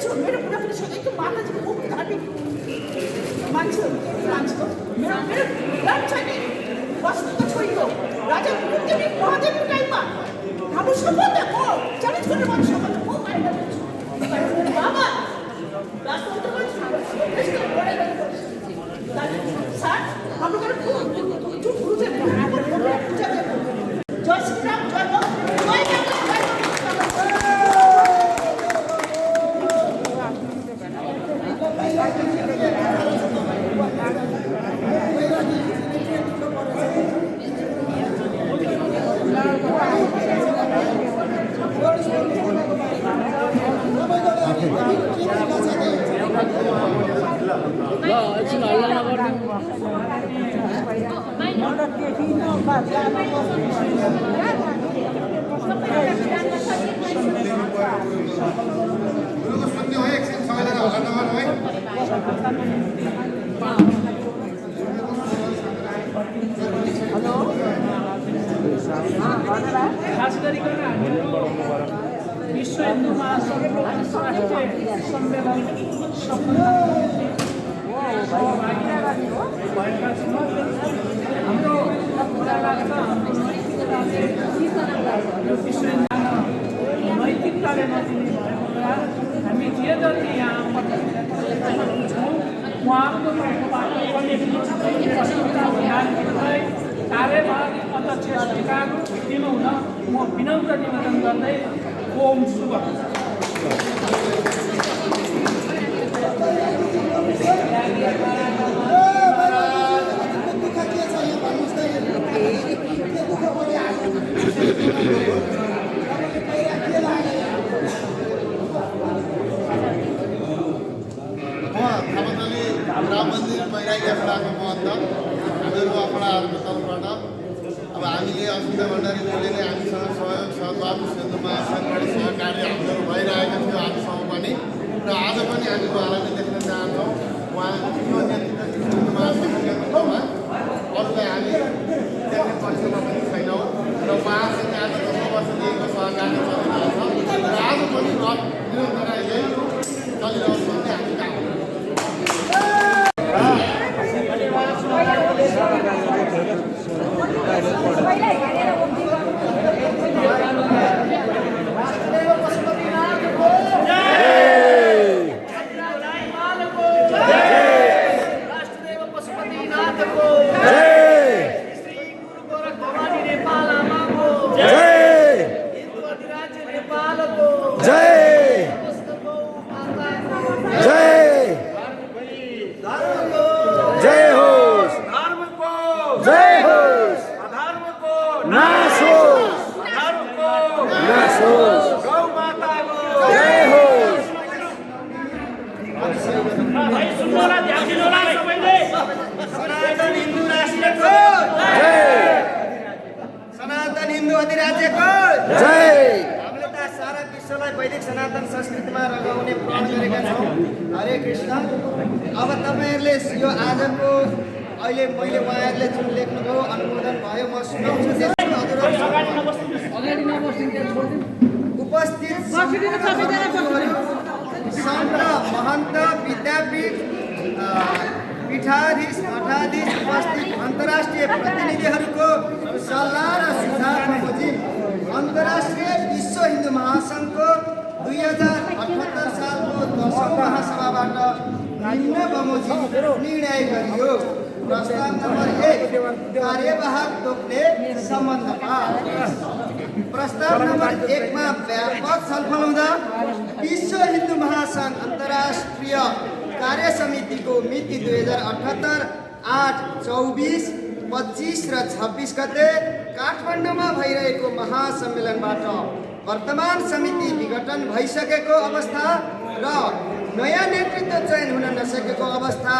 छु मेरो बुढाबुढी सधैँको माताजीको मुख धार्मिक मान्छेहरू के मान्छेको मेरो मेरो घर छ नि बस्नुको छोरीको राजा कुमुदेवी महादेवको टाइममा हाम्रो सम्बन्ध म च्यालेन्ज गरेर भन्छु सम्बन्ध म पाइरहेको छु बाबा राष्ट्रपति यस्तो बढेर साथ हाम्रो घर जो गुरु चाहिँ हाम्रो पूजा गर्नु जय श्री राम जय हो जय खास गरिकन हामीहरू विश्व हिन्दू महासङ्घको राष्ट्रिय सम्मेलन भएका छौँ। हाम्रो कुरा लाग्छ यो विश्व नैतिकताले नदिने भएको कारण हामी जे जति यहाँ छौँ उहाँको तर्फबाट कार्यभार अध्यक्ष अधिकारको भित्तिमा हुन म विनम्र निवेदन गर्दै ओम शुभ राम मन्दिर भइरहेको यात्राको महत्त्व हामीहरू अपराहरूको तर्फबाट अब हामीले अस्मिता भण्डारीले नै हामीसँग सहयोग सहभागी हिन्दू महासङ्घबाट सहकार्य हामीहरू भइरहेको थियो आजसम्म पनि र आज पनि हामी उहाँलाई नै देख्न चाहन्छौँ। उहाँको हिन्दू महासङ्घको नेतृत्वमा अरूलाई हामी देख्ने पक्षमा पनि छैनौँ र उहाँसँग आज 10 वर्षदेखिको सहकार्य चलिरहेको छ र आज पनि निरन्तर यही चलिरहोस् भन्ने हामी कामना सनातन हिन्दू अधिराज्यको जय। हामीले त सारा विश्वलाई वैदिक सनातन संस्कृतिमा रगाउने प्रण गरेका छौँ। हरे कृष्ण। अब तपाईँहरूले यो आजको अहिले मैले उहाँहरूले जुन लेख्नुभयो अनुमोदन भयो म सुनाउँछु। उपस्थित सन्त महन्त विद्यापीठ पीठाधीश मठाधीश उपस्थित अन्तर्राष्ट्रिय प्रतिनिधिहरूको सल्लाह र सुझाव बमोजिम अन्तर्राष्ट्रिय विश्व हिन्दू महासङ्घको 2078 सालको 10औं महासभाबाट निम्न बमोजिम निर्णय गरियो। प्रस्ताव नम्बर 1 कार्यवाहक तोक्ने सम्बन्धमा प्रस्ताव नम्बर 1 मा व्यापक छलफल हुँदा विश्व हिन्दू महासङ्घ अन्तर्राष्ट्रिय कार्य समितिको मिति 2078 8 24 25 र 26 गते काठमाडौँमा भइरहेको महासम्मेलनबाट वर्तमान समिति विघटन भइसकेको अवस्था र नयाँ नेतृत्व चयन हुन नसकेको अवस्था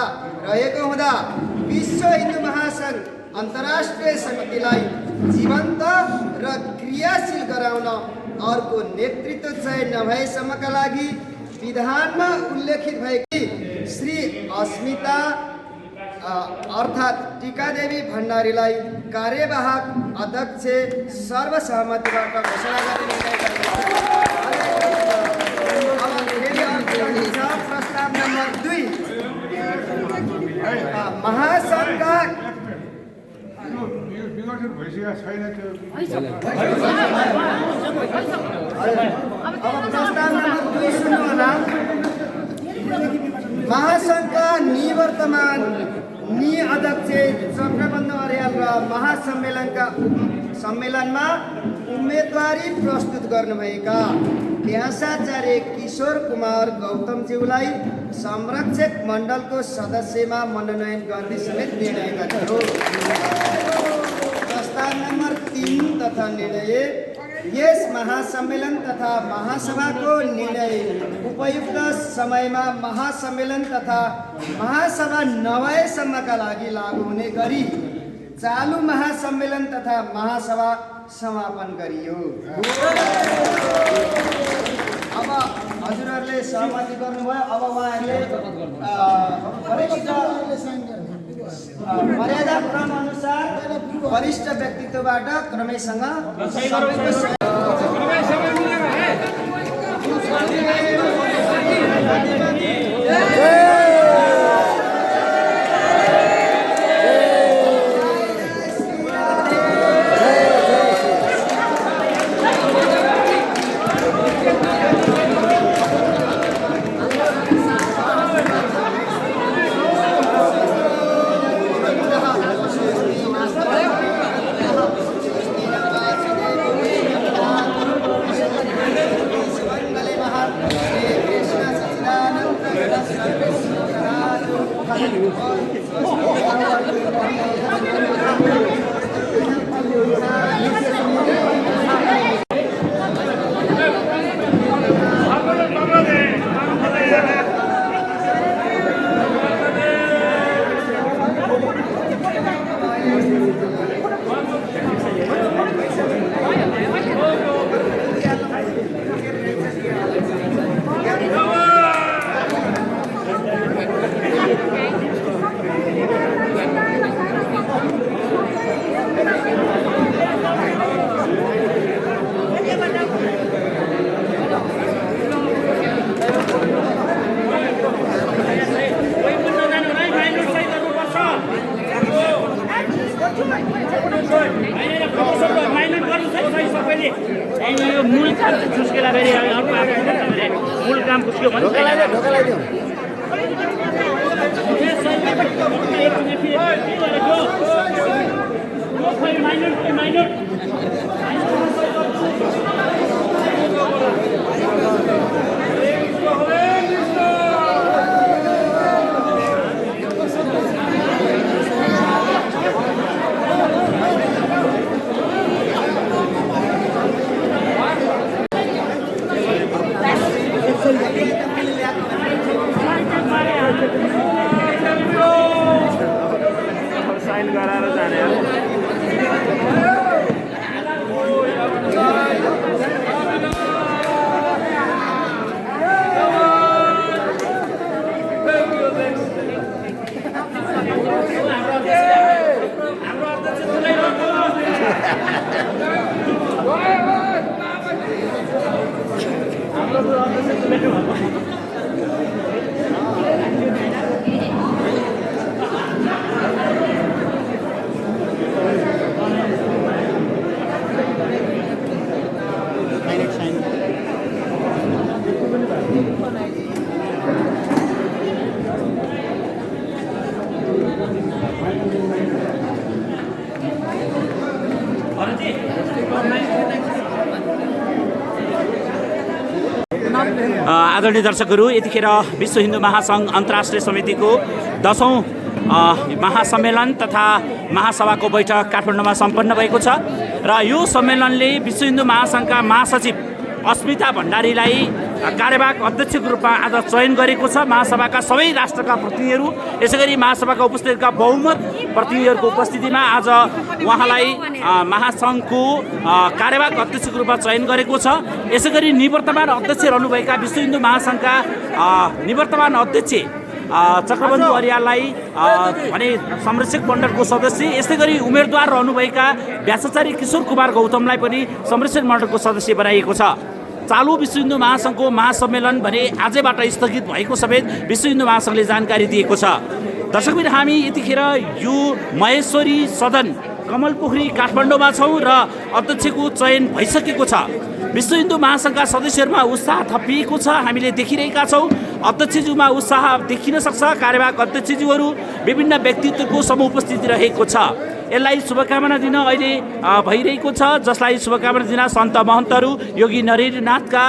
रहेको हुँदा विश्व हिन्दू महासङ्घ अन्तर्राष्ट्रिय समितिलाई जीवन्त र क्रियाशील गराउन अर्को नेतृत्व चयन नभएसम्मका लागि विधानमा उल्लेखित भएकी श्री अस्मिता अर्थात् टीकादेवी भण्डारीलाई कार्यवाहक अध्यक्ष सर्वसहमतिबाट घोषणा गर्ने निर्णय गरेको छ। भइसकेको छैन त्यो अब प्रस्ताव नम्बर 2 सुन्नुहोला। महासङ्घका निवर्तमान अध्यक्ष चक्रबन्धु अर्याल र सम्मेलनमा उम्मेदवारी प्रस्तुत गर्नुभएका व्यासाचार्य किशोर कुमार गौतमज्यूलाई संरक्षक मण्डलको सदस्यमा मनोनयन गर्ने समेत निर्णय गरियो। प्रस्ताव नम्बर 3 तथा निर्णय यस महासम्मेलन तथा महासभाको निर्णय उपयुक्त समयमा महासम्मेलन तथा महासभा नभएसम्मका लागि लागू हुने गरी चालु महासम्मेलन तथा महासभा समापन गरियो। अब हजुरहरूले सहमति गर्नुभयो। अब उहाँहरूले मर्यादा क्रम अनुसार वरिष्ठ व्यक्तित्वबाट क्रमैसँग मूल काम फुस्केला फेरि मूल काम फुस्क्यो भने साइन गराएर जाने आदरणीय दर्शकहरू, यतिखेर विश्व हिन्दू महासङ्घ अन्तर्राष्ट्रिय समितिको 10औं महासम्मेलन तथा महासभाको बैठक काठमाडौँमा सम्पन्न भएको छ र यो सम्मेलनले विश्व हिन्दू महासङ्घका महासचिव अस्मिता भण्डारीलाई कार्यवाहक अध्यक्षको रूपमा आज चयन गरेको छ। महासभाका सबै राष्ट्रका प्रतिनिधिहरू, यसैगरी महासभाका उपस्थितका बहुमत प्रतिनिधिहरूको उपस्थितिमा आज उहाँलाई महासङ्घको कार्यवाहक अध्यक्षको रूपमा चयन गरेको छ। यसैगरी निवर्तमान अध्यक्ष रहनुभएका विश्व हिन्दू महासङ्घका निवर्तमान अध्यक्ष चक्रबन्धु अर्याललाई भने संरक्षक मण्डलको सदस्य, यस्तै गरी उम्मेदवार रहनुभएका व्यासाचार्य किशोर कुमार गौतमलाई पनि संरक्षक मण्डलको सदस्य बनाइएको छ। चालु विश्व हिन्दू महासङ्घको महासम्मेलन भने आजैबाट स्थगित भएको समेत विश्व हिन्दू महासङ्घले जानकारी दिएको छ। दर्शकबिन, हामी यतिखेर यो महेश्वरी सदन कमल पोखरी काठमाडौँमा छौँ र अध्यक्षको चयन भइसकेको छ। विश्व हिन्दू महासङ्घका सदस्यहरूमा उत्साह थपिएको छ, हामीले देखिरहेका छौँ। अध्यक्षज्यूमा उत्साह देखिन सक्छ। कार्यवाहक अध्यक्षज्यूहरू विभिन्न व्यक्तित्वको समुपस्थिति रहेको छ। यसलाई शुभकामना दिन अहिले भइरहेको छ, जसलाई शुभकामना दिन सन्त महन्तहरू योगी नरेन्द्रनाथका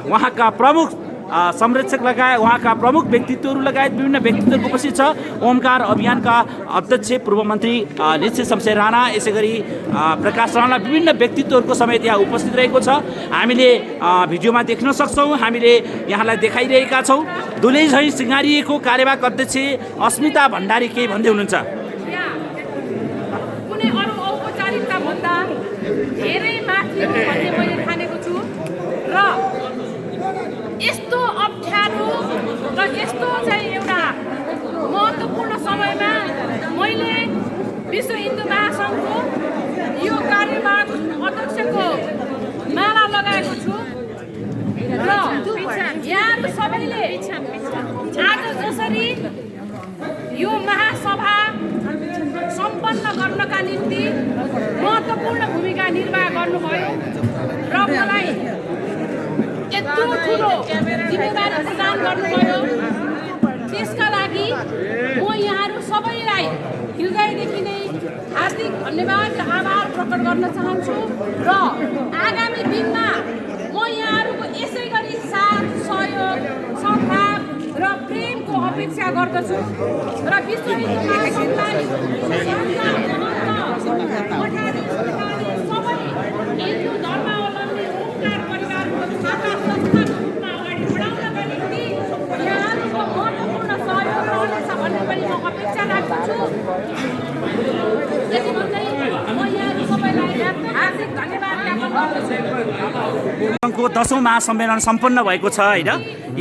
उहाँका प्रमुख संरक्षक लगायत उहाँका प्रमुख व्यक्तित्वहरू लगायत विभिन्न व्यक्तित्वहरूको उपस्थित छ। ओमकार अभियानका अध्यक्ष पूर्व मन्त्री निश्चित शमशेर राणा, यसै गरी प्रकाश राणा, विभिन्न व्यक्तित्वहरूको समेत यहाँ उपस्थित रहेको छ। हामीले भिडियोमा देख्न सक्छौँ, हामीले यहाँलाई देखाइरहेका छौँ। दुलै झैँ सिँगारिएको कार्यवाहक अध्यक्ष अस्मिता भण्डारी केही भन्दै हुनुहुन्छ। कुनै अरू औपचारिकता भन्दा धेरै माथि हो भन्ने मैले ठानेको छु र यस्तो अप्ठ्यारो र यस्तो चाहिँ एउटा महत्त्वपूर्ण समयमा मैले विश्व हिन्दू महासङ्घको यो कार्यवाहक अध्यक्षको माला लगाएको छु र यहाँहरू सबैले आज जसरी यो महासभा सम्पन्न गर्नका निम्ति महत्त्वपूर्ण भूमिका निर्वाह गर्नुभयो र मलाई यत्रो ठुलो जिम्मेवारी प्रदान गर्नुभयो, त्यसका लागि म यहाँहरू सबैलाई हृदयदेखि नै हार्दिक धन्यवाद र आभार प्रकट गर्न चाहन्छु र आगामी दिनमा म यहाँहरूको यसै गरी साथ सहयोग सद्भाव र प्रेमको अपेक्षा गर्दछु र विश्व हिन्दू महासङ्घलाई सबै हिन्दू धर्मावलम्बी ओमकार परिवारको छाता संस्थाको रूपमा अगाडि बढाउनका निम्ति यहाँहरूको महत्त्वपूर्ण सहयोग रहनेछ भन्ने पनि म अपेक्षा राख्दछु। यति भन्दै म यहाँहरू सबैलाई हार्दिक धन्यवाद ज्ञापन गर्दछु। को 10औं महासम्मेलन सम्पन्न भएको छ होइन,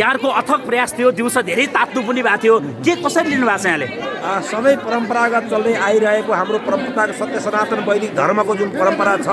यहाँहरूको अथक प्रयास थियो, दिउँसो धेरै तात्नु पनि भएको थियो, के कसरी लिनुभएको छ यहाँले? सबै परम्परागत चल्दै आइरहेको हाम्रो परम्परागत सत्य सनातन वैदिक धर्मको जुन परम्परा छ,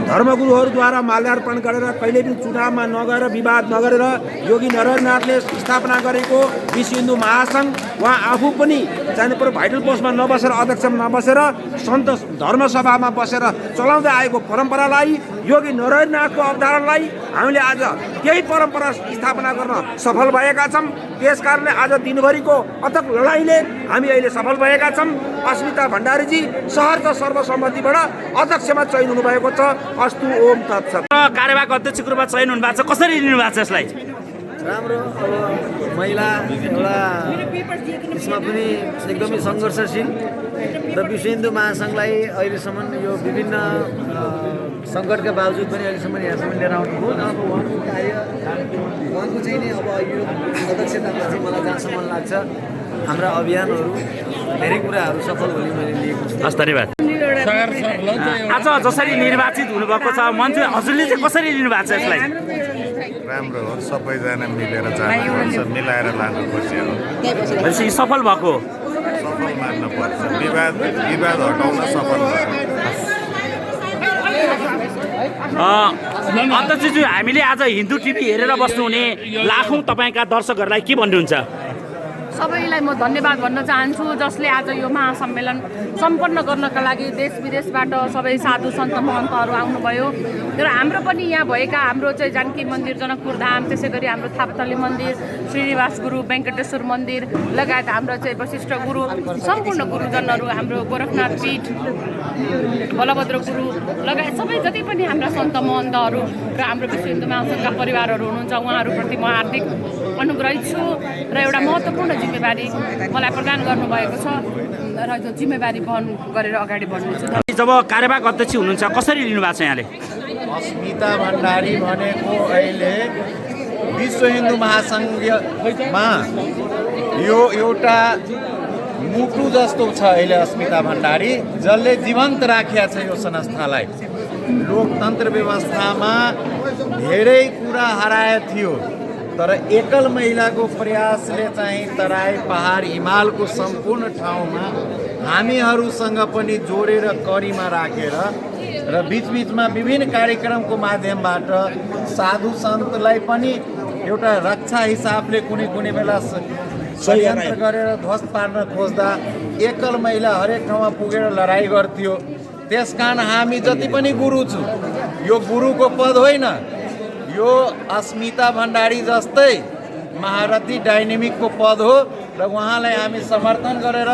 धर्मगुरुहरूद्वारा माल्यार्पण गरेर कहिले पनि चुनावमा नगएर विवाद नगरेर योगी नरेन्द्रनाथले स्थापना गरेको विश्व हिन्दू महासङ्घ उहाँ आफू पनि चाहिने कुरो भाइटल पोस्टमा नबसेर अध्यक्षमा नबसेर सन्त धर्मसभामा बसेर चलाउँदै आएको परम्परालाई, योगी नरेन्द्रनाथको अवधारणालाई हामीले आज त्यही परम्परा स्थापना गर्न सफल भएका छौँ। त्यस कारणले आज दिनभरिको अथक लडाइँले हामी अहिले सफल भएका छौँ। अस्मिता भण्डारीजी सहर्ष सर्वसम्मतिबाट अध्यक्षमा चयन हुनुभएको छ। अस्तु ओम तत्सत। कार्यवाहक अध्यक्षको रूपमा चयन हुनुभएको छ, कसरी लिनुभएको छ यसलाई? राम्रो। अब महिला एउटा त्यसमा पनि एकदमै सङ्घर्षशील र विश्व हिन्दू महासङ्घलाई अहिलेसम्म यो विभिन्न सङ्कटका बावजुद पनि अहिलेसम्म यहाँसम्म लिएर आउनुभयो। अब उहाँको कार्य उहाँको चाहिँ नै अब यो अध्यक्षतामा चाहिँ मलाई जहाँसम्म लाग्छ हाम्रा अभियानहरू धेरै कुराहरू सफल हुने मैले लिएको छु। हस्, धन्यवाद। आज जसरी निर्वाचित हुनुभएको छ मन्त्री हजुरले चाहिँ कसरी लिनुभएको छ यसलाई? राम्रो हो, सबैजना मिलेर जानुपर्छ, मिलाएर लानुपर्छ हो। भनेपछि सफल भएको सफल मान्नुपर्छ, विवाद हटाउन सफल भयो। अध्यक्षज्यू, हामीले आज हिन्दू टिभी हेरेर बस्नुहुने लाखौँ तपाईँका दर्शकहरूलाई के भन्नुहुन्छ? सबैलाई म धन्यवाद भन्न चाहन्छु जसले आज यो महासम्मेलन सम्पन्न गर्नका लागि देश विदेशबाट सबै साधु सन्त महन्तहरू आउनुभयो र हाम्रो पनि यहाँ भएका हाम्रो चाहिँ जानकी मन्दिर, जनकपुर धाम, त्यसै गरी हाम्रो थापाथली मन्दिर, श्रीनिवास गुरु, वेङ्कटेश्वर मन्दिर लगायत हाम्रो चाहिँ वशिष्ठ गुरु, सम्पूर्ण गुरुजनहरू, हाम्रो गोरखनाथ पीठ, बलभद्र गुरु लगायत सबै जति पनि हाम्रा सन्त महन्तहरू र हाम्रो विश्व हिन्दू महासङ्घका परिवारहरू हुनुहुन्छ उहाँहरूप्रति म हार्दिक अनुग्रहित छु र एउटा महत्त्वपूर्ण जिम्मेवारी मलाई प्रदान गर्नुभएको छ र त्यो जिम्मेवारी वहन गरेर अगाडि बढ्नेछु। जब कार्यवाहक अध्यक्ष हुनुहुन्छ कसरी लिनुभएको छ यहाँले? अस्मिता भण्डारी भनेको अहिले विश्व हिन्दू महासङ्घमा यो एउटा मुटु जस्तो छ अहिले अस्मिता भण्डारी, जसले जीवन्त राखेको छ यो संस्थालाई। लोकतन्त्र व्यवस्थामा धेरै कुरा हराएको थियो तर एकल महिलाको प्रयासले चाहिँ तराई, पहाड, हिमालको सम्पूर्ण ठाउँमा हामीहरूसँग पनि जोडेर करीमा राखेर र बिचबिचमा विभिन्न कार्यक्रमको माध्यमबाट साधु सन्तलाई पनि एउटा रक्षा हिसाबले कुनै कुनै बेला षड्यन्त्र गरेर ध्वस्त पार्न खोज्दा एकल महिला हरेक ठाउँमा पुगेर लडाइँ गर्थ्यो। त्यस कारण हामी जति पनि गुरु छु, यो गुरुको पद होइन, यो अस्मिता भण्डारी जस्तै महारथी डाइनेमिकको पद हो र उहाँलाई हामी समर्थन गरेर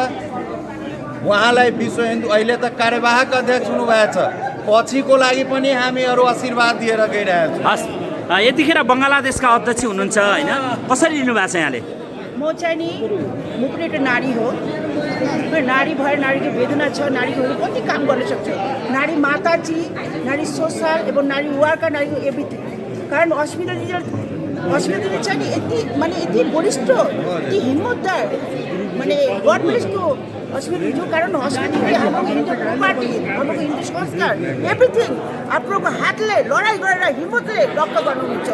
उहाँलाई विश्व हिन्दू अहिले त कार्यवाहक अध्यक्ष हुनुभएछ, पछिको लागि पनि हामीहरू आशीर्वाद दिएर गइरहेका छौँ। हस्, यतिखेर बङ्गलादेशका अध्यक्ष हुनुहुन्छ होइन, कसरी लिनुभएको छ यहाँले? म चाहिँ नि म पनि एउटा नारी हो। नारी भएर नारीको वेदना छ, नारीको कति काम गर्न सक्छ। नारी माताजी, नारी सोसल एवं नारी वर्कर, नारीको एभ्रिथिङ। कारण अस्मिताजी चाहिँ नि यति वरिष्ठ, यति हिम्मतदार, माने गभर्मेन्टको अस्मिता जो कारण अस्मिताले हाम्रो हिन्दू पार्टी, हाम्रो हिन्दू संस्कार एभ्रिथिङ आफ्नो हातले लडाइँ गरेर हिम्मतले रक्षा गर्नुहुन्छ।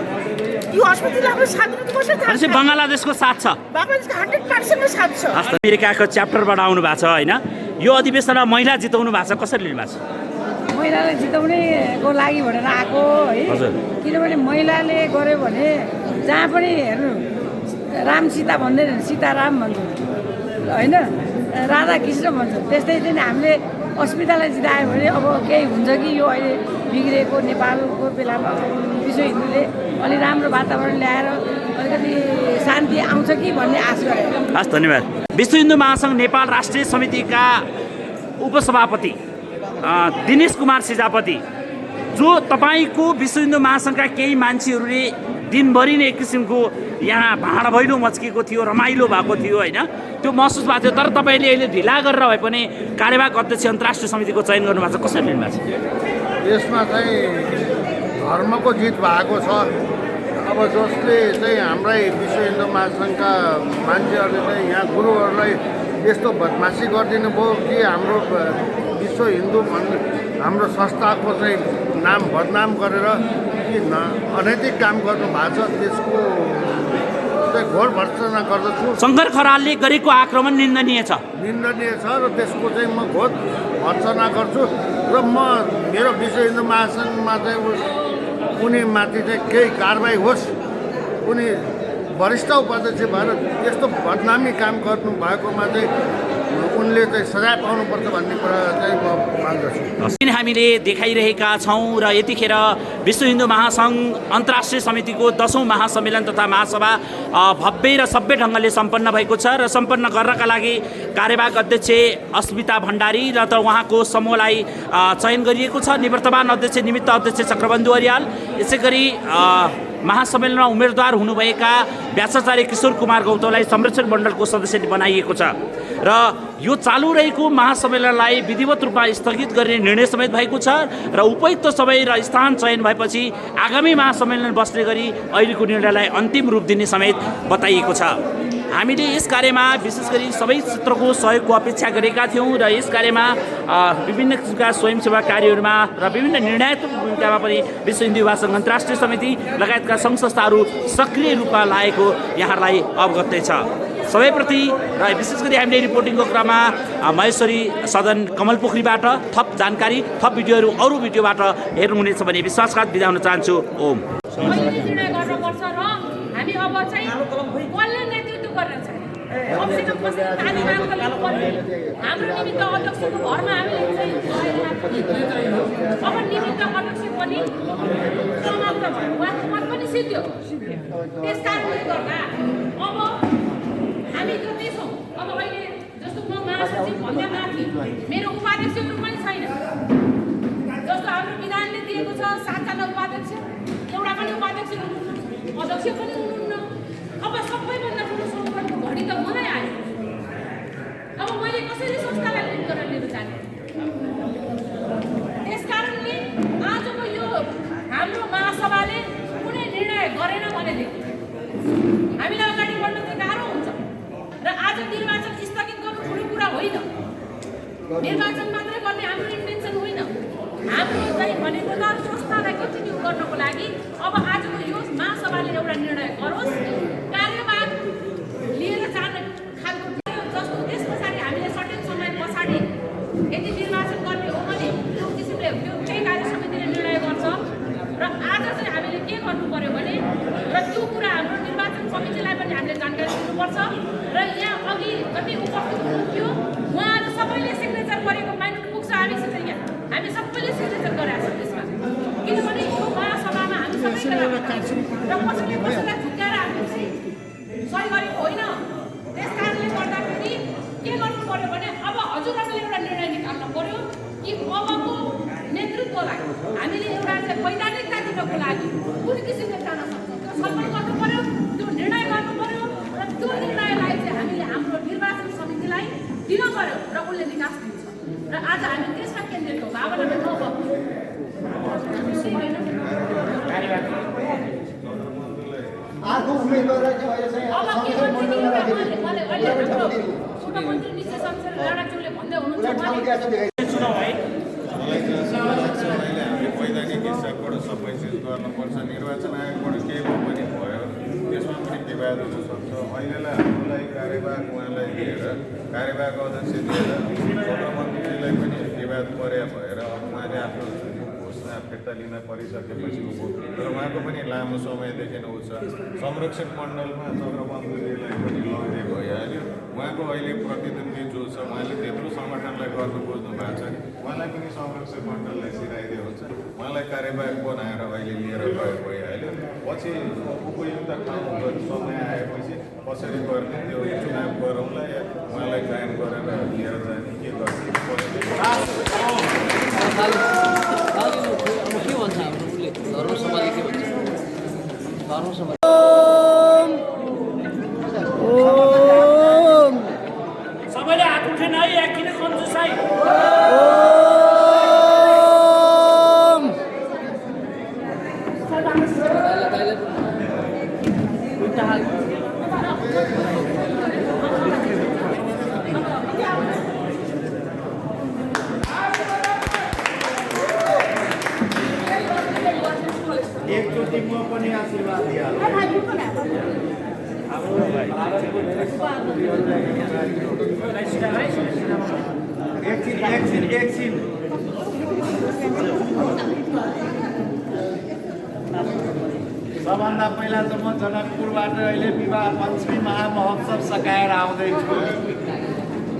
यो अस्मिताले हाम्रो साथ दिनुपर्छ। बङ्गलादेशको साथ छ, बङ्गलादेशको 100% साथ छ। अमेरिकाको च्याप्टरबाट आउनु भएको छ होइन, यो अधिवेशनमा महिला जिताउनु भएको छ, कसरी लिनु भएको छ? महिलालाई जिताउनेको लागि भनेर आएको है, किनभने महिलाले गर्यो भने जहाँ पनि हेर्नु राम सीता भन्दैन, सीताराम भन्छ होइन, राधा कृष्ण भन्छ। त्यस्तै चाहिँ हामीले अस्मितालाई जितायो भने अब केही हुन्छ कि यो अहिले बिग्रेको नेपालको बेलामा विश्व हिन्दूले अलि राम्रो वातावरण ल्याएर अलिकति शान्ति आउँछ कि भन्ने आश गरेको। हस्, धन्यवाद। विश्व हिन्दू महासङ्घ नेपाल राष्ट्रिय समितिका उपसभापति दिनेश कुमार सिजापति, जो तपाईँको विश्व हिन्दू महासङ्घका केही मान्छेहरूले दिनभरि नै एक किसिमको यहाँ भाँडा भैलो मच्किएको थियो, रमाइलो भएको थियो होइन, त्यो महसुस भएको थियो। तर तपाईँले अहिले ढिला गरेर भए पनि कार्यवाहक अध्यक्ष अन्तर्राष्ट्रिय समितिको चयन गर्नुभएको छ, कसरी लिनुभएको छ? यसमा चाहिँ धर्मको जित भएको छ। अब जसले चाहिँ हाम्रै विश्व हिन्दू महासङ्घका मान्छेहरूले चाहिँ यहाँ गुरुहरूलाई यस्तो बदमासी गरिदिनु भयो कि हाम्रो विश्व हिन्दू हाम्रो संस्थाको चाहिँ नाम बदनाम गरेर कि अनैतिक काम गर्नु भएको छ, त्यसको चाहिँ घोर भर्त्सना गर्दछु। शङ्कर खरालले गरेको आक्रमण निन्दनीय छ र त्यसको चाहिँ म घोर भर्त्सना गर्छु र म मेरो विश्व हिन्दू महासङ्घमा चाहिँ उनीमाथि चाहिँ केही कारबाही होस्, उनी वरिष्ठ उपाध्यक्ष भएर यस्तो बदनामी काम गर्नुभएकोमा चाहिँ उनले चाहिँ सजाय पाउनुपर्छ भन्ने कुरा चाहिँ म मान्दछु। हामीले देखाइरहेका छौँ र यतिखेर विश्व हिन्दू महासङ्घ अन्तर्राष्ट्रिय समितिको 10औं महासम्मेलन तथा महासभा भव्य र सभ्य ढङ्गले सम्पन्न भएको छ र सम्पन्न गर्नका लागि कार्यवाहक अध्यक्ष अस्मिता भण्डारी र त उहाँको समूहलाई चयन गरिएको छ। निवर्तमान अध्यक्ष निमित्त अध्यक्ष चक्रबन्धु अरियाल, यसै गरी महासम्मेलनमा उम्मेदवार हुनुभएका व्यासाचार्य किशोर कुमार गौतमलाई संरक्षण मण्डलको सदस्य बनाइएको छ र यो चालु रहेको महासम्मेलनलाई विधिवत रूपमा स्थगित गर्ने निर्णय समेत भएको छ र उपयुक्त समय र स्थान चयन भएपछि आगामी महासम्मेलन बस्ने गरी अहिलेको निर्णयलाई अन्तिम रूप दिने समेत बताइएको छ। हामीले यस कार्यमा विशेष गरी सबै क्षेत्रको सहयोगको अपेक्षा गरेका थियौँ र यस कार्यमा विभिन्न किसिमका स्वयंसेवा कार्यहरूमा र विभिन्न निर्णयात्मक भूमिकामा पनि विश्व हिन्दू महासङ्घ अन्तर्राष्ट्रिय समिति लगायतका सङ्घ संस्थाहरू सक्रिय रूपमा लागेको यहाँहरूलाई अवगत छ। सबैप्रति र विशेष गरी हामीले रिपोर्टिङको क्रममा महेश्वरी सदन कमलपोखरीबाट थप जानकारी, थप भिडियोहरू अरू भिडियोबाट हेर्नुहुनेछ भन्ने विश्वासघात बिदा हुन चाहन्छु। ओम। हामी अब चाहिँ कसले नेतृत्व गर्न छ, कमसेकम हाम्रो निमित्त अध्यक्षको घरमा हामीले चाहिँ अब निमित्त अध्यक्ष पनि समाप्त भयो, उहाँको पद पनि सिद्धियो। त्यस कारणले गर्दा अब हामी जति छौँ, अब अहिले जस्तो म महासचिव भन्दा माथि मेरो उपाध्यक्षहरू पनि छैन, जस्तो हाम्रो विधानले दिएको छ 7 जना उपाध्यक्ष, एउटा पनि उपाध्यक्ष अध्यक्ष पनि हुनुहुन्न। अब सबैभन्दा ठुलो सङ्कटको घडी त मलाई आयो। अब मैले कसरी संस्थालाई लिड गरेर लिएर जाने? त्यस कारणले आजको यो हाम्रो महासभाले कुनै निर्णय गरेन भनेदेखि हामीलाई अगाडि बढ्न चाहिँ गाह्रो हुन्छ र आज निर्वाचन स्थगित गर्नु ठुलो कुरा होइन। निर्वाचन मात्रै गर्ने हाम्रो इन्टेन्सन होइन। हाम्रो चाहिँ भनेको त संस्थालाई कन्टिन्यू गर्नको लागि अब आजको यो महासभाले एउटा निर्णय गरोस्, कार्यवाहक लिएर जाने खालको जस्तो त्यस पछाडि हामीले सर्टेन समय पछाडि यदि निर्वाचन गर्ने हो भने त्यो किसिमले त्यही कार्य समितिले निर्णय गर्छ र आज चाहिँ हामीले के गर्नु पर्यो भने र त्यो कुरा हाम्रो जानकारी दिनुपर्छ र यहाँ अघि जति उपस्थित हुनुहुन्थ्यो उहाँहरू सबैले सिग्नेचर गरेको माइन्ड पुग्छ हामीसित यहाँ हामी सबैले सिग्नेचर गरेका छौँ त्यसमा किनभने यो महासभामा हामी सबैले र कसैले कसैलाई झुक्क्याएर हामी सही गरेको होइन। त्यस कारणले गर्दाखेरि के गर्नु पर्यो भने अब हजुरहरूले एउटा निर्णय निकाल्नु पर्यो कि अबको नेतृत्वलाई हामीले एउटा चाहिँ वैधानिकता दिनको लागि कुन किसिमले जान सक्छौँ त्यो छलफल गर्नु पर्यो, त्यो निर्णय गर्नु पर्यो र त्यो निर्णयलाई चाहिँ हामीले हाम्रो निर्वाचन समितिलाई दिन पर्यो र उसले निकास दिन्छ र आज हामी त्यसमा केन्द्रित हो भावनामा नभएको अर्को उम्मेदवारलाई चाहिँ अहिले चाहिँ उपमन्त्री निश्चय शमशेर राणाज्यूले भन्दै हुनुहुन्छ चुनाव है वैधानिक हिसाबबाट सबै चिज गर्नुपर्छ। निर्वाचन आयोगबाट केही पनि भयो त्यसमा पनि विवाद हुन सक्छ। अहिलेलाई हामीलाई कार्यवाहक उहाँलाई दिएर कार्यवाहक अध्यक्ष दिएर सभामन्त्रीलाई पनि विवाद पर्या भएर उहाँले आफ्नो घोषणा फिर्ता लिन परिसकेपछि तर उहाँको पनि लामो समयदेखि उच्च संरक्षण मण्डलमा चक्रबहादुरजीलाई पनि लड्ने भइहाल्यो। उहाँको अहिले प्रतिद्वन्दी जो छ उहाँले त्यत्रो सङ्गठनलाई गर्नु खोज्नु भएको छ उहाँलाई पनि संरक्षण मण्डललाई सिराइदियो हुन्छ। उहाँलाई कार्यवाहक बनाएर अहिले लिएर गए भइहाल्यो। पछि उपयुक्त ठाउँ समय आएपछि कसरी गर्ने त्यो चुनाव गरौँला या उहाँलाई चयन गरेर लिएर जाने के गर्ने के भन्छ हाम्रो उसले धर्मसभाले के भन्छ धर्मसभा सबैले हात उठेन है या किन कन्जुसाइ एकचोटि म पनि आशीर्वाद दिइहाल्छु। एकछिन सबभन्दा पहिला त म जनकपुरबाट अहिले विवाह पञ्चमी महामहोत्सव सकाएर आउँदैछु।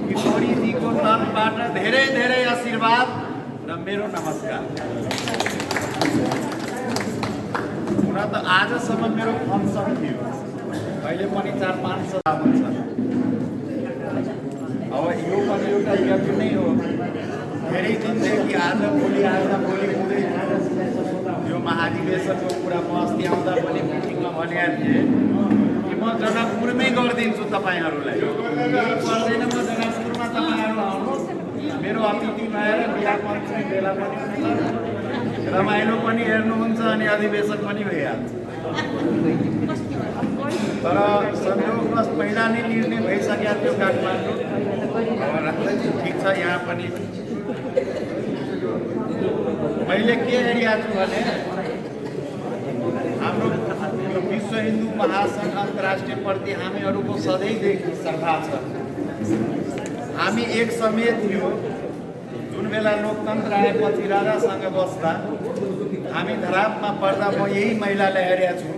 किशोरीजीको तर्फबाट धेरै धेरै आशीर्वाद र मेरो नमस्कार। हुन त आजसम्म मेरो फङ्सन थियो, अहिले पनि 400-500 हुन्छ। अब यो पनि एउटा यज्ञ नै हो। धेरै दिनदेखि आज भोलि हुँदै यो महाधिवेशनको कुरा म अस्ति आउँदा पनि मिटिङमा भनेका थिएँ कि म जनकपुरमै गरिदिन्छु तपाईँहरूलाई। पर्दैन म जनकपुरमा तपाईँहरू आउनुहोस्, मेरो अतिथि भएर बिहा पञ्चमी बेला पनि हुन्छ, रमाइलो पनि हेर्नुहुन्छ अनि अधिवेशन पनि भइहाल्छ। तर संयोगवश पहिला नै निर्णय भइसकेको थियो काठमाडौँ। ठिक छ, यहाँ पनि मैले के हेरिरहेको छु भने हाम्रो विश्व हिन्दू महासङ्घ अन्तर्राष्ट्रिय प्रति हामीहरूको सधैँदेखि श्रद्धा छ। हामी एक समय थियो जुन बेला लोकतन्त्र आएपछि राजासँग बस्दा हामी धरापमा पर्दा म यही महिलालाई हेरेको छु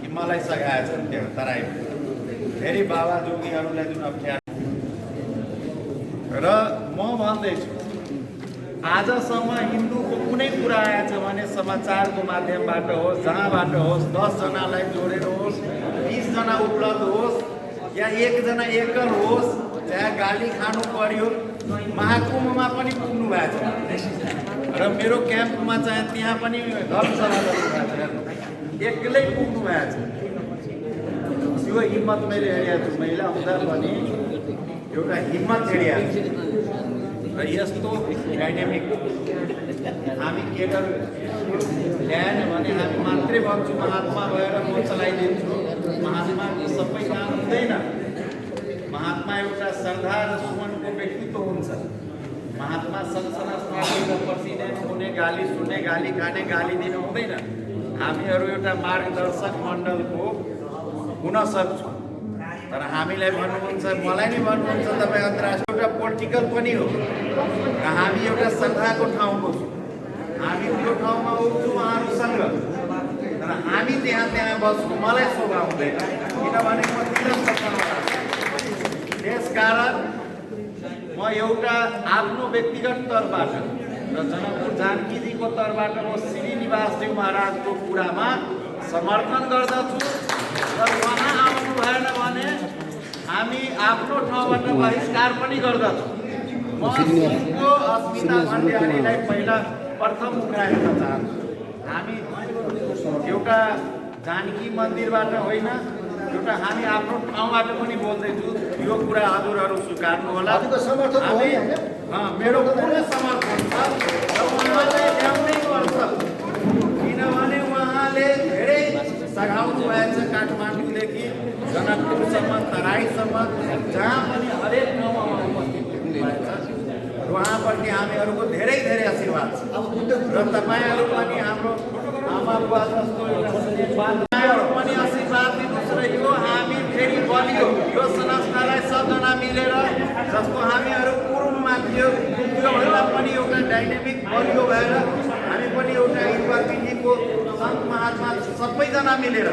कि मलाई सघाएका छन् त्यहाँ तराईमा धेरै बाबा जोगीहरूलाई जुन अप्ठ्यारो। र म भन्दैछु आजसम्म हिन्दूको कुनै कुरा आएछ भने समाचारको माध्यमबाट होस्, जहाँबाट होस्, 10 जनालाई जोडेर होस्, 20 जना उपलब्ध होस् या 1 जना एकल होस्, चाहे गाली खानु पर्यो, महाकुम्भमा पनि पुग्नु भएको छ र मेरो क्याम्पमा चाहिँ त्यहाँ पनि धर्मसभा गर्नुभएको छ, एक्लै पुग्नु भएको छ। यो हिम्मत मैले हेरेको छु, महिला हुँदा पनि एउटा हिम्मत हेरेको छु। र यस्तो डाइनामिक हामी के गर्नु ल्याएन भने हामी मात्रै भन्छु महात्मा भएर म चलाइदिन्छु। महात्माको सबै काम हुँदैन। महात्मा एउटा श्रद्धा र सुमनको व्यक्तित्व हुन्छ। महात्मा संसदमा पसिने हुने, गाली सुन्ने, गाली खाने, गाली दिनु हुँदैन। हामीहरू एउटा मार्गदर्शक मण्डलको हुन सक्छौँ। तर हामीलाई भन्नुहुन्छ, मलाई नै भन्नुहुन्छ तपाईँ अन्तर्राष्ट्रिय एउटा पोलिटिकल पनि हो र हामी एउटा श्रद्धाको ठाउँको छौँ। हामी त्यो ठाउँमा उठ्छौँ उहाँहरूसँग, तर हामी त्यहाँ बस्नु मलाई शोभा हुँदैन, किनभने म तिरस्कार कारण म एउटा आफ्नो व्यक्तिगत तर्फबाट र जनकपुर जानकीजीको तर्फबाट म श्रीनिवासजी महाराजको कुरामा समर्थन गर्दछु र उहाँ आउनु भएन भने हामी आफ्नो ठाउँबाट बहिष्कार पनि गर्दछौँ। म सिंहको अस्मिता भण्डारीलाई पहिला प्रथम उठाउन चाहन्छु। हामी एउटा जानकी मन्दिरबाट होइन, एउटा हामी आफ्नो ठाउँबाट पनि बोल्दैछु। यो कुरा हजुरहरू स्वीकार्नु होला। हामी मेरो पूर्ण समर्थन छ र उहाँले ल्याउनै पर्छ, किनभने उहाँले धेरै सघाउनु भएछ काठमाडौँदेखि जनकपुरसम्म, तराईसम्म, जहाँ पनि हरेक ठाउँमा उपस्थित हुनुभएछ। उहाँप्रति हामीहरूको धेरै धेरै आशीर्वाद छ र तपाईँहरू पनि हाम्रो आमा बुवा जस्तो तपाईँहरू पनि आशीर्वाद दिनुहोस् र यो हामी फेरि बलियो यो संस्थालाई सबजना मिलेर जस्तो हामीहरू पूर्वमा थियो त्योभन्दा पनि एउटा डाइनामिक बलियो भएर हामी पनि एउटा युवापिँढीको सन्त महात्मा सबैजना मिलेर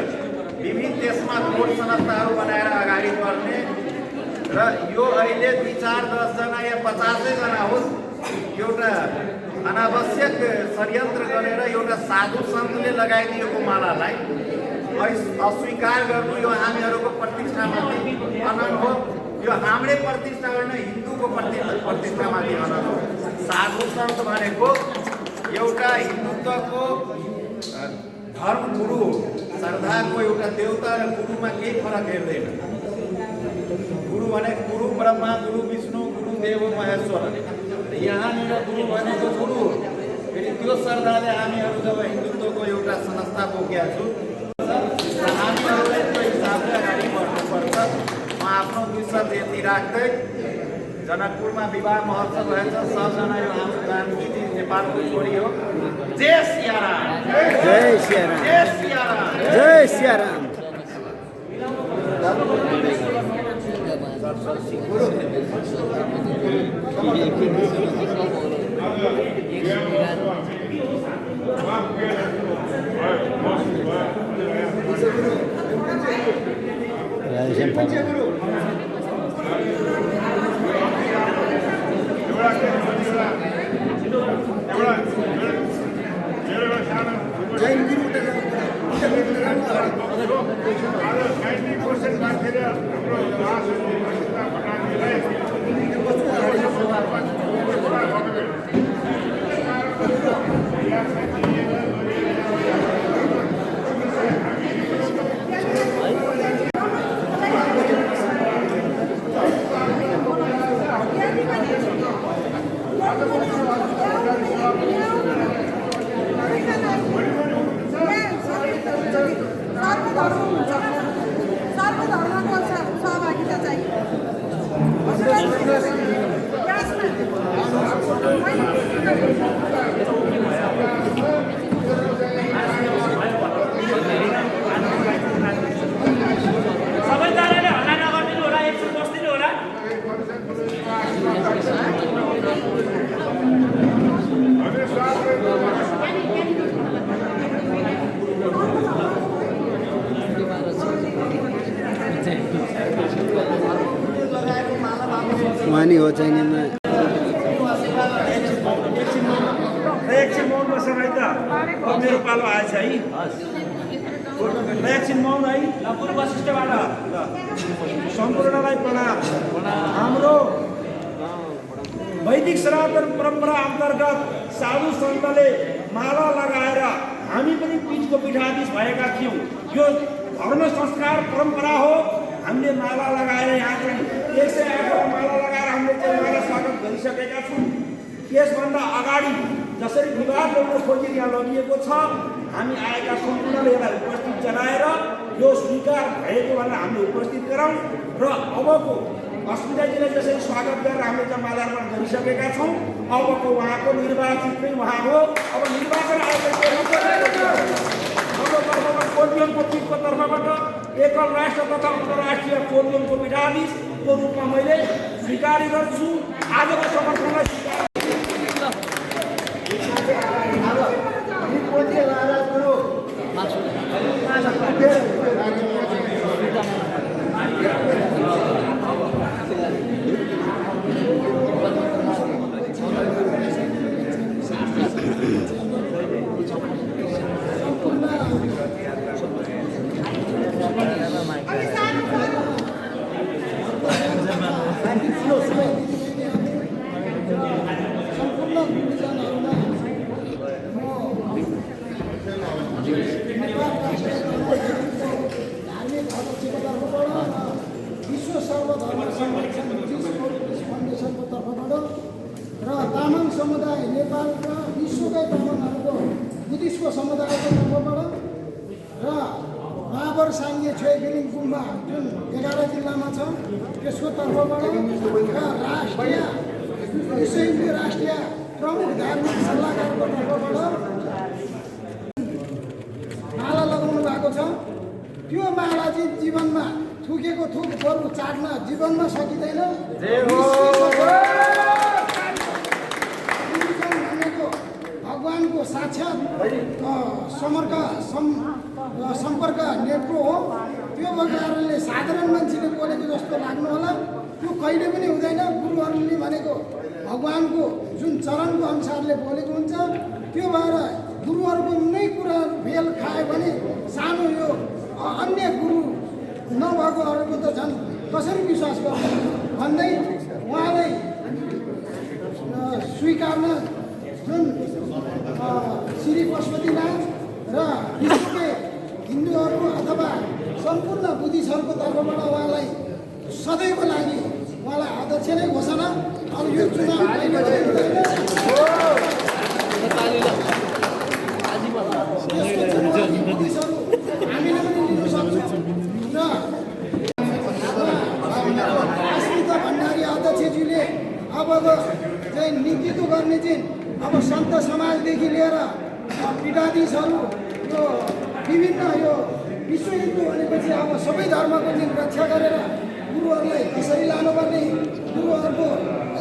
विभिन्न देशमा ठुलो संस्थाहरू बनाएर अगाडि बढ्ने र यो अहिले 2-4-10 जना या 50 जना होस्, एउटा अनावश्यक षड्यन्त्र गरेर एउटा साधु सन्तले लगाइदिएको मालालाई अस्वीकार गर्नु यो हामीहरूको प्रतिष्ठामाथि हनन हो। यो हाम्रै प्रतिष्ठा होइन, हिन्दूको प्रतिष्ठामाथि हनन हो। साधु सन्त भनेको एउटा हिन्दुत्वको धर्म गुरु हो। श्रद्धाको एउटा देवता र गुरुमा केही फरक हेर्दैन। गुरु भने गुरु ब्रह्मा, गुरु विष्णु, गुरु देव महेश्वर। यहाँनिर गुरु भनेको गुरु हो। फेरि त्यो श्रद्धाले हामीहरू जब हिन्दुत्वको एउटा संस्था बोकेका छौँ, हामीहरूलाई त्यो हिसाबले अगाडि बढ्नुपर्छ। म आफ्नो 2 शब्द यति राख्दै, जनकपुरमा विवाह महोत्सव भएछ, सबजना यो हाम्रो जानकीजी नेपालको छोरी हो। जय सियाराम, जय सियाराम, जय सियाराम, जय सियाराम। सबैजनाले हल्ला नगरिदिनु होला, एकछिन बस्दिनु होला। वानी हो चाहिए मैं एकछिन मौन बस्छ भाइ त। मेरो पालो आएछ है। एकछिन मौन है। पूर्व वशिष्ठबाट सम्पूर्णलाई प्रणाम। हाम्रो वैदिक सनातन परम्परा अन्तर्गत साधु सन्तले माला लगाएर हामी पनि पीठको पीठाधीश भएका थियौँ। यो धर्म संस्कार परम्परा हो। हामीले माला लगाएर यहाँ चाहिँ 108 माला लगाएर हामीले चाहिँ उहाँलाई स्वागत गरिसकेका छौँ। यसभन्दा अगाडि जसरी विवाद ल्याउन खोजी यहाँ लगिएको छ, हामी आएका सम्पूर्णले यसलाई उपस्थित जनाएर यो स्वीकार भएको भनेर हामीले उपस्थित गरौँ र अबको अस्मिताजीलाई जसरी स्वागत गरेर हामीले चाहिँ माल्यार्पण गरिसकेका छौँ, अबको उहाँको निर्वाचित चाहिँ उहाँ हो। अब निर्वाचन आयोगको तर्फबाट कोर्डियमको चिफको तर्फबाट एकल राष्ट्र तथा अन्तर्राष्ट्रिय कोर्डियमको पीठाधीशको रूपमा मैले स्वीकार गर्छु। आजको समर्थनलाई स्वीकार सबै दिदीबहिनीहरू सम्पूर्ण गुरुजनहरूमा म नेपाल राष्ट्रिय धार्मिक अध्यक्षको तर्फबाट विश्व सर्वधर्म संरक्षण फाउन्डेसनको तर्फबाट र तामाङ समुदाय नेपाल र विश्वकै तामाङहरूको बुद्धिस्टको समुदायको तर्फबाट र महावर साङ्गे छोएबिलिङ गुम्बा जुन 11 जिल्लामा छ त्यसको तर्फबाट र राष्ट्रिय विश्व हिन्दू राष्ट्रिय प्रमुख धार्मिक सल्लाहकारको तर्फबाट माला लगाउनु भएको छ। त्यो माला चाहिँ जीवनमा थुकेको थुक बरु चाट्न जीवनमा सकिँदैन। भनेको भगवानको साक्षात सम्पर्क नेटको हो। त्यो कारणले साधारण मान्छेले बोलेको जस्तो लाग्नु होला, त्यो कहिले पनि हुँदैन। गुरुहरूले भनेको भगवानको जुन चरणको अनुसारले बोलेको हुन्छ। त्यो भएर गुरुहरूको नै कुराहरू फेल खायो भने सानो यो अन्य गुरु नभएकोहरूको त झन् कसरी विश्वास गर्नु भन्दै उहाँलाई स्वीकार्न जुन श्री पशुपतिनाथ र विश्वकै हिन्दूहरू अथवा सम्पूर्ण बुद्धिस्टहरूको तर्फबाट उहाँलाई सधैँको लागि उहाँलाई अध्यक्ष नै घोषणा। अब यो चुनाव बुद्धिस्टहरू हामीले पनि लिन सक्छौँ र अस्मिता भण्डारी अध्यक्षज्यूले अबको चाहिँ नेतृत्व गर्ने चाहिँ अब सन्त समाजदेखि लिएर पीठाधीशहरू यो विभिन्न यो विश्व हिन्दू भनेपछि अब सबै धर्मको दिन रक्षा गरेर गुरुहरूलाई कसरी लानुपर्ने, गुरुहरूको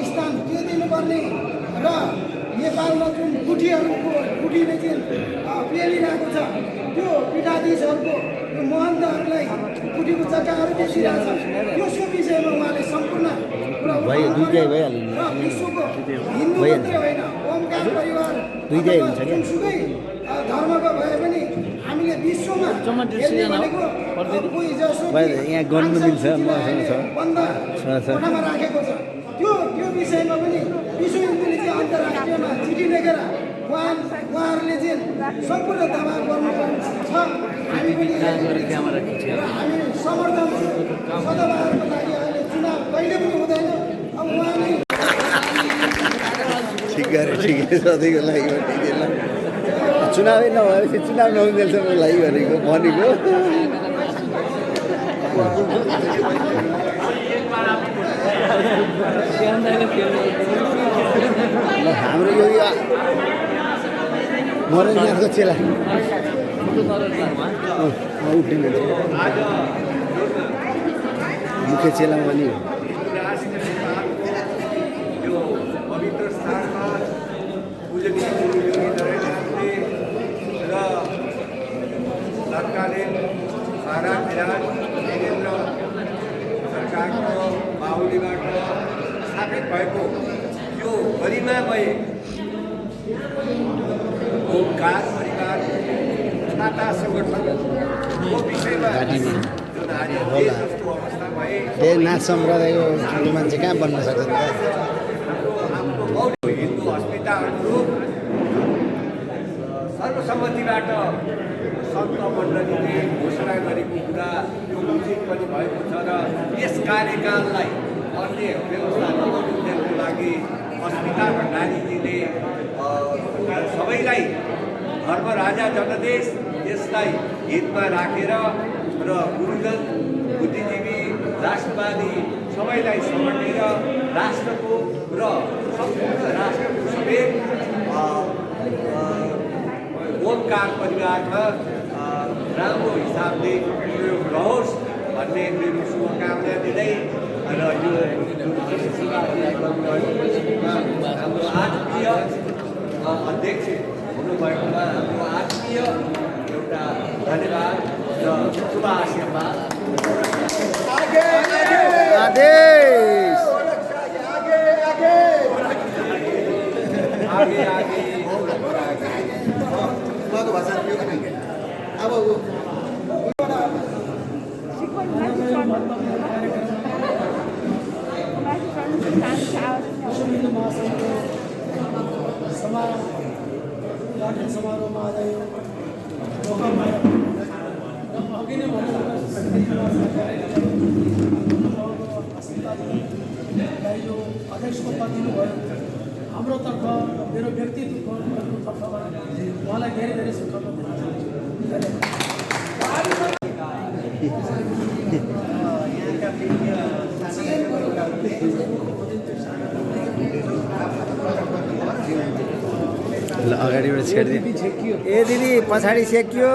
स्थान के दिनुपर्ने र नेपालमा जुन गुठीले चाहिँ पेलिरहेको छ त्यो पीठाधीशहरूको यो महन्तहरूलाई गुठीको जग्गाहरू बेचिरहेको छ। त्यसको विषयमा उहाँले सम्पूर्ण कुरा र विश्वको हिन्दू मात्रै होइन ओमकार परिवार जुनसुकै धर्मको भए पनि हामीले विश्वमा कोही जसो बन्द कोठामा राखेको छ। त्यो विषयमा पनि विश्व हिन्दूले चाहिँ अन्तर्राष्ट्रियमा चिठी लेखेर उहाँहरूले चाहिँ सम्पूर्ण दबाब गर्नुपर्ने छ। हामी पनि हामी समर्थन सदभावको लागि अहिले चुनाव कहिले पनि हुँदैन। अब उहाँले ठिक सधैँको लागि चुनावै नभएपछि चुनाव नहुन्जेलसम्म लागि भनेको हाम्रो यो मरेनाथको चेला उठिन्छ मुख्य चेला पनि यो पवित्र स्थानमा पूजनीय गुरु योगी नारायणले र तत्कालीन महाराज विराज वीरेन्द्र सरकारको बाहुलीबाट स्थापित भएको यो गरिमामय ओमकार परिवार छाता सङ्गठनको विषयमा जुन आज जस्तो अवस्था भए नाच सम्प्रदायको ठुलो मान्छे कहाँ बन्न सक्छ हाम्रो हिन्दू अस्मिताहरूको सर्वसम्मतिबाट सन्त मण्डलीले घोषणा गरेको कुरा यो उचित पनि भएको छ र यस कार्यकाललाई अन्य व्यवस्था नगर्नुको लागि अस्मिता भण्डारीजीले सबैलाई धर्म राजा जगदेश यसलाई हितमा राखेर र गुरुजन बुद्धिजीवी राष्ट्रवादी सबैलाई समेटेर राष्ट्रको र सम्पूर्ण राष्ट्रको समेत ओमकार परिवारमा राम्रो हिसाबले प्रयोग रहोस् भन्ने मेरो शुभकामना दिँदै र यो हाम्रो आत्मीय अध्यक्ष हुनुभएकोमा हाम्रो आत्मीय एउटा धन्यवाद र शुभ आशीर्वाद। अब उद्घाटन समारोहमा आज यो मौका पायो र अघि नै भन्नुलाई यो अध्यक्षको पद दिनुभयो हाम्रो तर्फ मेरो व्यक्तित्वको तर्फबाट उहाँलाई धेरै धेरै शुभकामना दिन चाहन्छु। ल अगाडिबाट छेडिदियो। ए दिदी पछाडि सेकियो।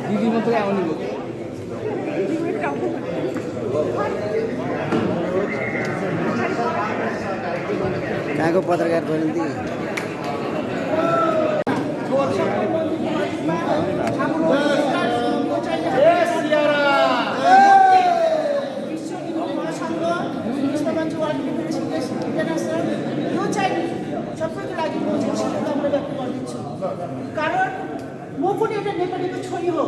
दिदी मात्रै आउने भयो। कहाँको पत्रकार प्रतिनिधि? सबैको लागि म शुभकामना व्यक्त गर्दछु। कारण म पनि एउटा नेपालीको छोरी हो।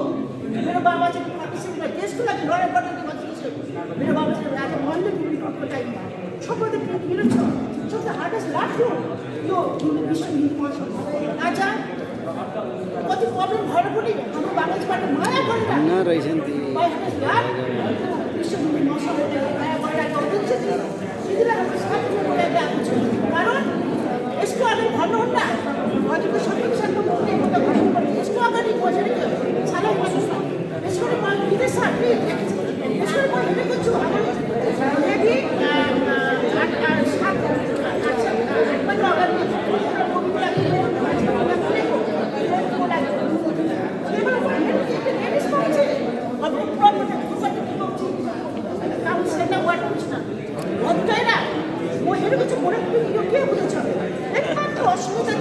मेरो बाबा चाहिँ पाकिस्तानमा देशको लागि लडाइँ गर्ने मान्छे छु। मेरो बाबा चाहिँ राजा महलले बिग्रेको टाइममा सबैले मेरो छ सबभन्दा हार्डेस्ट लाग्थ्यो यो विश्व हिन्दू महासङ्घ। आज कति प्रब्लम भएर पनि हाम्रो बाबाजीबाट माया गरेर रहेछ नि ती विश्व हिन्दू महासङ्घले माया गरिरहेको हुन्छ नि यतिलाई हाम्रो साथीले बोलाएर आएको छु। कारण यसको अगाडि भन्नुहुन्न हजुरको सबैसँग पुग्ने त भन्नुपर्ने यसको अगाडि बसेर त्यो सालै भन्नु यसको म विदेश साथी यसको म हेरेको छु यदि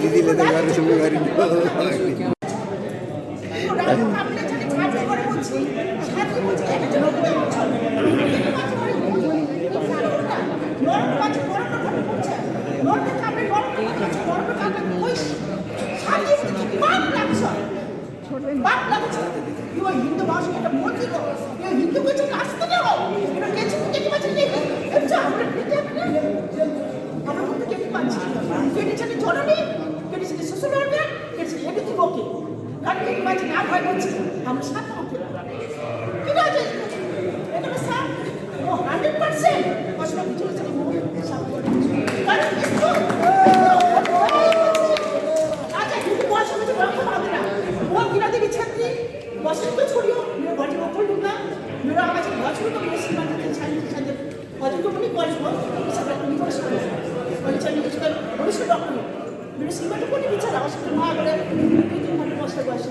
दिदीले त गर्न सुरु गरिदियो। यो हिन्दू भाषा एउटा मोदीको यो हिन्दूको चाहिँ राष्ट्र नै हो। यो केटी मान्छे हेर्छ हाम्रो हाम्रो केटी मान्छे केटी चाहिँ छोड्ने केटी चाहिँ सुसु लड्ने केटी चाहिँ एभ्रिथिङ ओके। कारण केटी मान्छे नभएपछि हाम्रो साथमा हुन्थ्यो किन चाहिँ एकदम साथ म 100% कसमा भित्र चाहिँ म साथ गर्छु। कारण यस्तो आज हिन्दू भाषामा चाहिँ रक्ष भाँदैन। म गिरादेवी छेत्री बसेको छोडियो मेरो घरको फुलमा मेरो आमा चाहिँ हजुरको मेरो श्रीमान चाहिँ हजुरको पनि कलेज भयो सबै पनि कलेज अनि चाहिँ यसको भविष्य डक्टर मेरो श्रीमान पनि बिचरा हस्पिटलमा गएर 2-3 घन्टा बसेर गएछ।